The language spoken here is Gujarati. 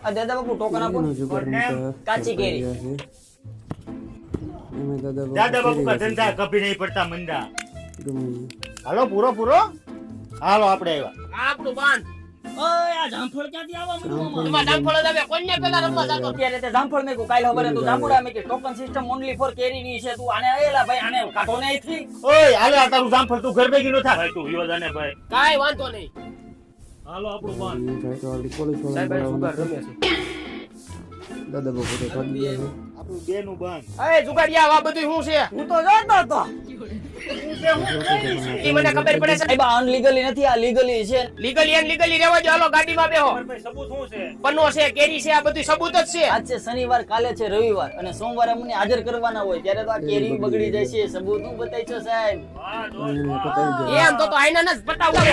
આ દાદા બાપુ ટોકન આપો કાચી કેરી દાદા બાપુ કા ધંધા કભી નહીં પડતા મંદા હાલો પૂરો પૂરો હાલો આપણે આવ્યા આપણું બાંધ ઓય આ જામફળ ક્યાંથી આવા મને એમાં જામફળ દાવે કોઈને પેલા રમવા જાતો અત્યારે તે જામફળ મેં કાલ ખબર હતું જામુડા મેં કે ટોકન સિસ્ટમ ઓન્લી ફોર કેરી ની છે તું આને એલા ભાઈ આને કાઢો ને અહીંથી ઓય હાલે આ તારું જામફળ તું ઘર ભેગી નો થાય તું યોજાને ભાઈ કાઈ વાંધો નહીં હાલો આપણું બાંધ સાહેબ સુગાર રમે છે દાદા બાપુ તો કરી દે આપણું બે નું બાંધ એ જુગાડિયા આ બધું શું છે હું તો જોતો હતો ઈ મને ખબર પડે છે સાહેબ અનલીગલી નથી આ લીગલી છે લીગલી રહેવા દો હાલો ગાડીમાં બેહો ભાઈ સબૂત શું છે પન્નો છે કેરી છે આ બધું સબૂત જ છે આજ છે શનિવાર કાલે છે રવિવાર અને સોમવારે અમને હાજર કરવાના હોય ત્યારે તો આ કેરી બગડી જાય છે સબૂત હું બતાવી છો સાહેબ હા એમ તો આઈના જ પટાવવા